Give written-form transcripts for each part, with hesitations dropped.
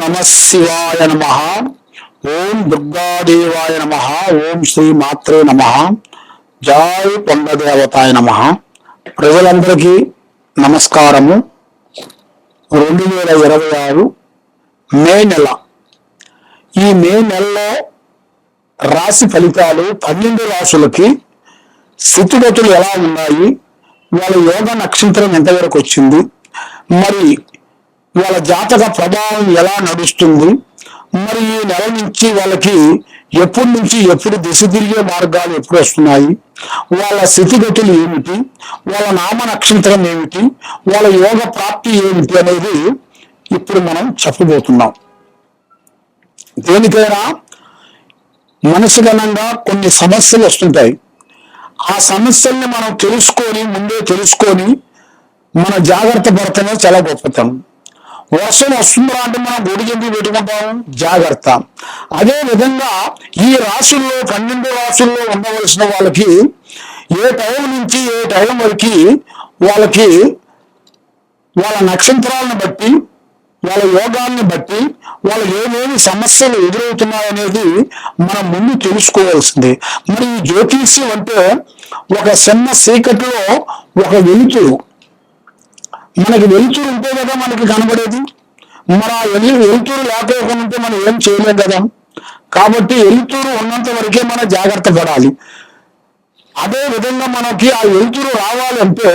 నమ శివాయ నమ. ఓం దుర్గాదేవాయ నమ. ఓం శ్రీ మాత్రే నమ. జై కొండదేవతాయ నమ. ప్రజలందరికీ నమస్కారము. 2026 మే నెల. ఈ మే నెలలో రాశి ఫలితాలు 12 రాశులకి స్థితిగతులు ఎలా ఉన్నాయి, వాళ్ళ యోగ నక్షత్రం ఎంతవరకు వచ్చింది, మరి వాళ్ళ జాతక ప్రభావం ఎలా నడుస్తుంది, మరి ఈ నెల నుంచి వాళ్ళకి ఎప్పటి నుంచి ఎప్పుడు దిశ తిరిగే మార్గాలు ఎప్పుడు వస్తున్నాయి, వాళ్ళ స్థితిగతులు ఏమిటి, వాళ్ళ నామ నక్షత్రం ఏమిటి, వాళ్ళ యోగ ప్రాప్తి ఏమిటి అనేది ఇప్పుడు మనం చెప్పబోతున్నాం. దేనికైనా మనసుగణంగా కొన్ని సమస్యలు వస్తుంటాయి. ఆ సమస్యల్ని మనం ముందే తెలుసుకొని మన జాగ్రత్త పడటమే చాలా గొప్పతనం. వర్షం వస్తుందా అంటే మనం గొడుగు ఎందుకు పెట్టుకుంటాం? జాగ్రత్త. అదే విధంగా ఈ రాశుల్లో 12 రాశుల్లో ఉండవలసిన వాళ్ళకి ఏ టైం నుంచి ఏ టైం వరకు వాళ్ళకి వాళ్ళ నక్షత్రాలను బట్టి, వాళ్ళ యోగాన్ని బట్టి వాళ్ళు ఏమేమి సమస్యలు ఎదురవుతున్నాయనేది మనం ముందు తెలుసుకోవాల్సింది. మరి ఈ జ్యోతిష్యం అంటే ఒక చిన్న చీకటిలో ఒక వెలుతురు. మనకి వెలుతురు ఉంటే కదా మనకి కనబడేది. మన వెలుతురు లేకపోకుండా ఉంటే మనం ఏం చేయలేం కదా. కాబట్టి వెలుతురు ఉన్నంత వరకే మనం జాగ్రత్త పడాలి. అదే విధంగా మనకి ఆ వెలుతురు రావాలంటే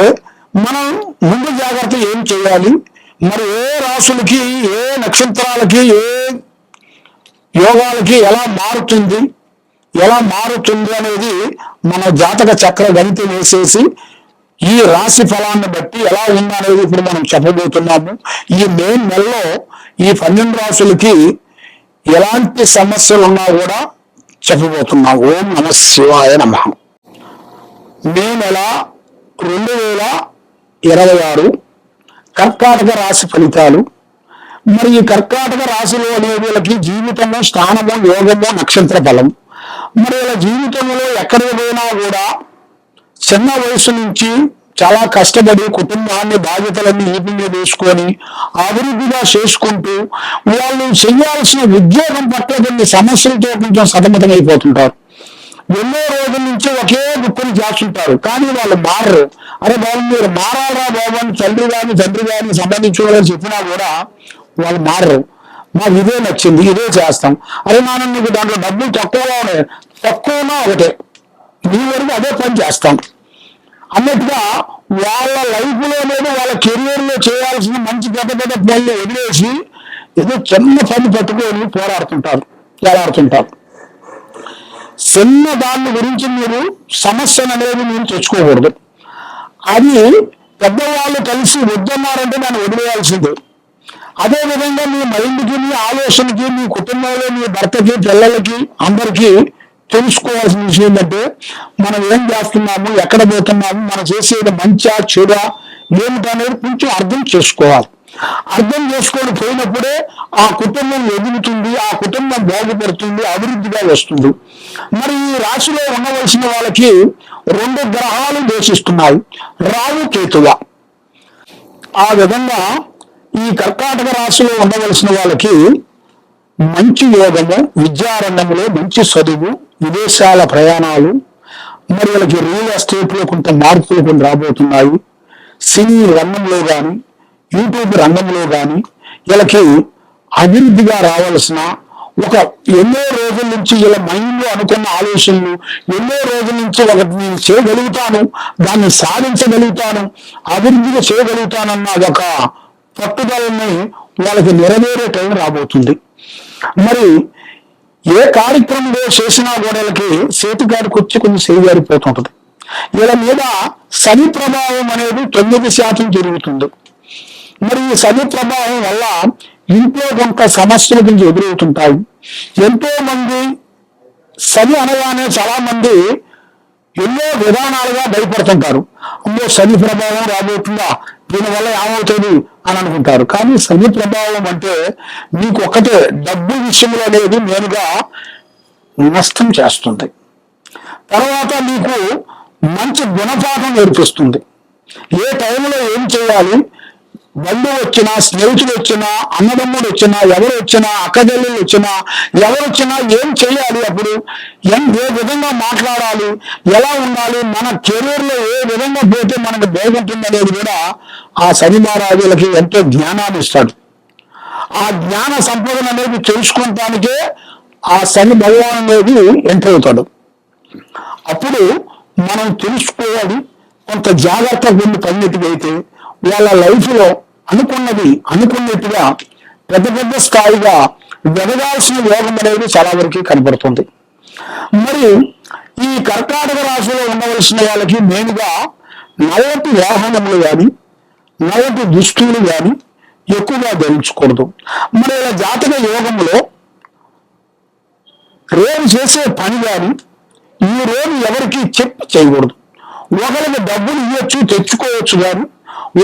మనం ముందు జాగ్రత్త ఏం చేయాలి, మరి ఏ రాశులకి ఏ నక్షత్రాలకి ఏ యోగాలకి ఎలా మారుతుంది అనేది మన జాతక చక్ర గణితం వేసేసి ఈ రాశి ఫలాన్ని బట్టి ఎలా ఉందనేది ఇప్పుడు మనం చెప్పబోతున్నాము. ఈ మే నెలలో ఈ 12 రాశులకి ఎలాంటి సమస్యలు ఉన్నా కూడా చెప్పబోతున్నాం. ఓం నమ శివాయ నమ. మే నెల 2026 కర్కాటక రాశి ఫలితాలు. మరి ఈ కర్కాటక రాశిలో అనే వీళ్ళకి జీవితము, స్థానము, యోగము, నక్షత్ర ఫలం. మరి వీళ్ళ జీవితంలో ఎక్కడికి పోయినా కూడా చిన్న వయసు నుంచి చాలా కష్టపడి కుటుంబాన్ని బాధ్యతలన్నీ ఈపి మీద వేసుకొని అభివృద్ధిగా చేసుకుంటూ వాళ్ళు చేయాల్సిన ఉద్యోగం పట్ల కొన్ని సమస్యలతో కొంచెం సతమతమైపోతుంటారు. ఎన్నో రోజుల నుంచి ఒకే దుఃఖం చేస్తుంటారు, కానీ వాళ్ళు మారరు. అరే బాబు మీరు మారారా బాబు అని తండ్రి గారిని సంబంధించిన వాళ్ళని చెప్పినా కూడా వాళ్ళు మారరు. మాకు ఇదే నచ్చింది, ఇదే చేస్తాం. అరే నాన్న నీకు దాంట్లో డబ్బులు తక్కువనా ఒకటే, నీ వరకు అదే పని చేస్తాం అన్నట్టుగా వాళ్ళ లైఫ్లో లేదు, వాళ్ళ కెరియర్లో చేయాల్సిన మంచి పెద్ద పనులు వదిలేసి ఏదో చిన్న పని పట్టుకొని పోరాడుతుంటారు. చిన్న దాని గురించి మీరు సమస్యను అనేది మీరు తెచ్చుకోకూడదు. అది పెద్దవాళ్ళు కలిసి వద్దన్నారంటే దాన్ని వదిలేయాల్సిందే. అదేవిధంగా మీ మైండ్కి, మీ ఆలోచనకి, మీ కుటుంబంలో మీ భర్తకి, పిల్లలకి అందరికీ తెలుసుకోవాల్సిన విషయం ఏంటంటే మనం ఏం చేస్తున్నాము, ఎక్కడ పోతున్నాము, మనం చేసేది మంచా చెడా ఏమిటనేది కొంచెం అర్థం చేసుకోవాలి. అర్థం చేసుకొని పోయినప్పుడే ఆ కుటుంబం ఎదుగుతుంది, ఆ కుటుంబం బాగుపడుతుంది, అభివృద్ధిగా వస్తుంది. మరి ఈ రాశిలో ఉండవలసిన వాళ్ళకి 2 గ్రహాలు దేశిస్తున్నాయి, రాహు కేతుగా. ఆ విధంగా ఈ కర్కాటక రాశిలో ఉండవలసిన వాళ్ళకి మంచి యోగము, విద్యారంగంలో మంచి చదువు, విదేశాల ప్రయాణాలు, మరి వాళ్ళకి రియల్ ఎస్టేట్లో కొంత మార్పులు కొన్ని రాబోతున్నాయి. సినీ రంగంలో కానీ, యూట్యూబ్ రంగంలో కానీ వీళ్ళకి అభివృద్ధిగా రావాల్సిన ఎన్నో రోజుల నుంచి ఇలా మైండ్లో అనుకున్న ఆలోచనలు, ఎన్నో రోజుల నుంచి ఒకటి నేను చేయగలుగుతాను, దాన్ని సాధించగలుగుతాను, అభివృద్ధిగా చేయగలుగుతానన్న ఒక పట్టుదలని వాళ్ళకి నెరవేరే టైం రాబోతుంది. మరి ఏ కార్యక్రమంలో చేసినా గోడలకి చేతికాడికి వచ్చి కొంచెం చేయిగారిపోతుంటది. వీళ్ళ మీద శని ప్రభావం అనేది 9% జరుగుతుంది. మరి ఈ శని ప్రభావం వల్ల ఇంట్లో కొంత సమస్యల గురించి ఎదురవుతుంటాయి. ఎంతో మంది శని అనగానే చాలా మంది ఎన్నో విధానాలుగా భయపడుతుంటారు. అమ్మో శని ప్రభావం రాబోతుందా, దీనివల్ల ఏమవుతుంది అని అనుకుంటారు. కానీ శని ప్రభావం అంటే మీకు ఒకటే, డబ్బు విషయంలో అనేది నేరుగా నష్టం చేస్తుంది. తర్వాత మీకు మంచి గుణపాఠం నేర్పిస్తుంది. ఏ టైంలో ఏం చేయాలి, బంధువు వచ్చినా, స్నేహితుడు వచ్చినా, అన్నదమ్ముడు వచ్చినా, ఎవరు వచ్చినా, అక్కజల్లులు వచ్చినా, ఎవరు వచ్చినా ఏం చేయాలి, అప్పుడు ఏ విధంగా మాట్లాడాలి, ఎలా ఉండాలి, మన కెరీర్లో ఏ విధంగా పోతే మనకు బాగుంటుంది అనేది కూడా ఆ శని మహారాజులకి ఎంతో జ్ఞానాన్ని ఇస్తాడు. ఆ జ్ఞాన సంపదన అనేది తెలుసుకోవటానికే ఆ శని భగవాన్ అనేది ఎంటర్ అవుతాడు. అప్పుడు మనం తెలుసుకోవాలి, కొంత జాగ్రత్తగా వెళ్ళి పనినట్టుగైతే వాళ్ళ లైఫ్లో అనుకున్నట్టుగా పెద్ద పెద్ద స్థాయిగా ఎదగాల్సిన యోగం అనేది చాలా వరకు కనబడుతుంది. మరి ఈ కర్కాటక రాశిలో ఉండవలసిన వాళ్ళకి మెయిన్గా నల్లటి వాహనములు కానీ, నల్లటి దుస్తులు కానీ ఎక్కువగా ధరించకూడదు. మరి ఇలా జాతక యోగంలో రేపు చేసే పని కానీ ఈ రోజు ఎవరికి చెప్పి చేయకూడదు. ఒకరికి డబ్బులు ఇవ్వచ్చు, తెచ్చుకోవచ్చు, కానీ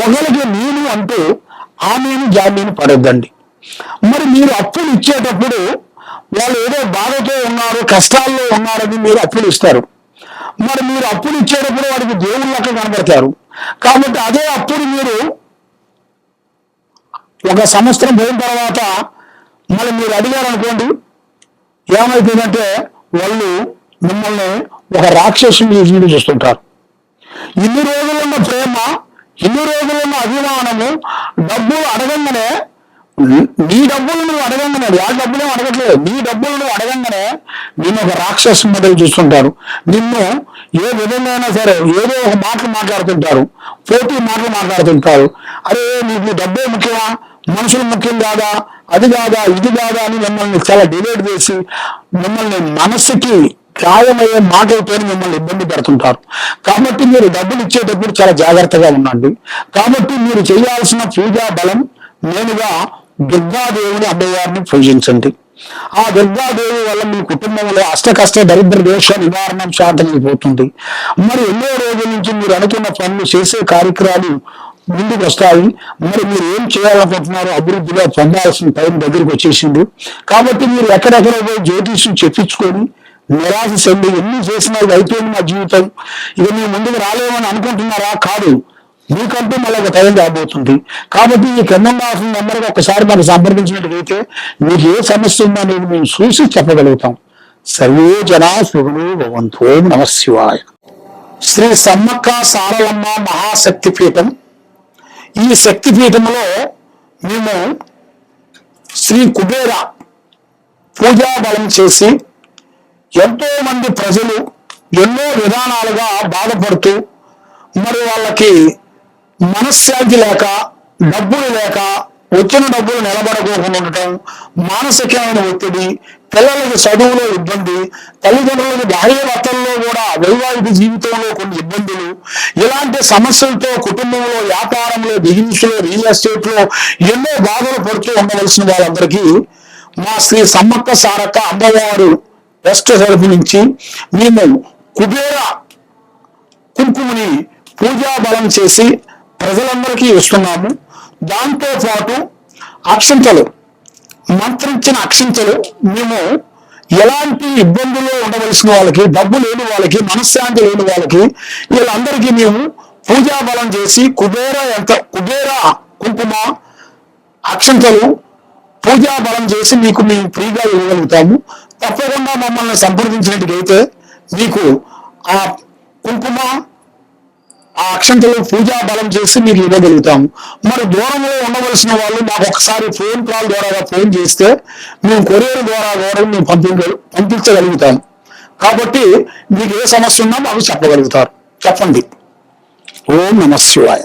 ఒకరికి నేను అంటూ ఆమెను జామీను పడొద్దండి. మరి మీరు అప్పులు ఇచ్చేటప్పుడు వాళ్ళు ఏదో బాధతో ఉన్నారు, కష్టాల్లో ఉన్నారని మీరు అప్పులు ఇస్తారు. మరి మీరు అప్పులు ఇచ్చేటప్పుడు వాడికి దేవుళ్ళకి కనబడతారు. కాబట్టి అదే అప్పుడు మీరు ఒక సంవత్సరం పోయిన తర్వాత మళ్ళీ మీరు అడిగారు అనుకోండి, ఏమైతుందంటే వాళ్ళు మిమ్మల్ని ఒక రాక్షసుని చూస్తుంటారు. ఇన్ని రోజులున్న ప్రేమ, ఇన్ని రోజులున్న అభిమానము, డబ్బులు అడగంగానే, నీ డబ్బులు నువ్వు అడగంగానే, వాళ్ళ డబ్బులు అడగట్లేదు, నీ డబ్బులు నువ్వు అడగంగానే నిన్ను ఒక రాక్షసు మొదలు చూస్తుంటారు. నిన్ను ఏ విధంగా సరే ఏదో ఒక మాటలు మాట్లాడుతుంటారు, పోటీ మాటలు మాట్లాడుతుంటారు. అరే నీకు డబ్బే ముఖ్యమా, మనుషులు ముఖ్యం కాదా, అది కాదా, ఇది కాదా అని మిమ్మల్ని చాలా డిలేట్ చేసి మిమ్మల్ని మనసుకి గాయమయ్యే మాటలతో మిమ్మల్ని ఇబ్బంది పెడుతుంటారు. కాబట్టి మీరు డబ్బులు ఇచ్చేటప్పుడు చాలా జాగ్రత్తగా ఉండండి. కాబట్టి మీరు చేయాల్సిన పూజా బలం నేనుగా దుర్గాదేవిని, అమ్మవారిని పూజించండి. ఆ దుర్గాదేవి వల్ల మీ కుటుంబంలో అష్టకష్ట దరిద్ర దోష నివారణ శాంతమైపోతుంది. మరి ఎన్నో రోజుల నుంచి మీరు అనుకున్న పనులు చేసే కార్యక్రమాలు ముందుకు వస్తాయి. మరి మీరు ఏం చేయాలనుకుంటున్నారో అభివృద్ధిగా పొందాల్సిన టైం దగ్గరికి వచ్చేసింది. కాబట్టి మీరు ఎక్కడెక్కడ పోయి జ్యోతిష్యం చెప్పించుకొని నిరాశ చెంది ఎన్ని చేసినా అయిపోయింది మా జీవితం, ఇక మీరు ముందుకు రాలేమని అనుకుంటున్నారా? కాదు, మీకంటూ మళ్ళీ ఒక టైం రాబోతుంది. కాబట్టి ఈ కింద రాసిన నెంబర్గా ఒకసారి మనకు సంప్రదించినట్లయితే మీకు ఏ సమస్య ఉందో అనేది మేము చూసి చెప్పగలుగుతాం. సర్వే జనా సుఖినో భవంతు. ఓం నమః శివాయ. శ్రీ సమ్మక్క సారలమ్మ మహాశక్తిపీఠం. ఈ శక్తిపీఠంలో మేము శ్రీ కుబేర పూజా బలం చేసి ఎంతో మంది ప్రజలు ఎన్నో విధానాలుగా బాధపడుతూ, మరి వాళ్ళకి మనశ్శాంతి లేక, డబ్బులు లేక, వచ్చిన డబ్బులు నిలబడకోకుండా ఉండటం, మానసికమైన ఒత్తిడి, పిల్లలకి చదువులో ఇబ్బంది, తల్లిదండ్రులకి భార్యాభర్తల్లో కూడా వైవాహిక జీవితంలో కొన్ని ఇబ్బందులు, ఇలాంటి సమస్యలతో కుటుంబంలో, వ్యాపారంలో, బిజినెస్ లో, రియల్ ఎస్టేట్ లో ఎన్నో బాధలు పడుతూ ఉండవలసిన వాళ్ళందరికీ మా శ్రీ సమ్మక్క సారక్క అమ్మవారు ట్రస్ట్ తరఫు నుంచి మేము కుబేర కుంకుమని పూజా బలం చేసి ప్రజలందరికీ ఇస్తున్నాము. దాంతో పాటు అక్షంతలు, మంత్రించిన అక్షంతలు మేము ఎలాంటి ఇబ్బందులు ఉండవలసిన వాళ్ళకి, డబ్బు లేని వాళ్ళకి, మనశ్శాంతి లేని వాళ్ళకి, వీళ్ళందరికీ మేము పూజా బలం చేసి కుబేర కుంకుమ అక్షంతలు పూజా బలం చేసి మీకు మేము ఫ్రీగా ఇవ్వగలుగుతాము. తప్పకుండా మమ్మల్ని సంప్రదించినట్టుగైతే మీకు ఆ కుంకుమ, ఆ అక్షంతలు పూజా బలం చేసి మీకు ఇవ్వగలుగుతాము. మరి దూరంలో ఉండవలసిన వాళ్ళు మాకు ఒకసారి ఫోన్ కాల్ ద్వారా ఫోన్ చేస్తే మేము కొరియర్ ద్వారా కూడా మేము పంపించగలుగుతాము. కాబట్టి మీకు ఏ సమస్య ఉన్నా మాకు చెప్పగలుగుతారు. చెప్పండి. ఓం నమః శివాయ.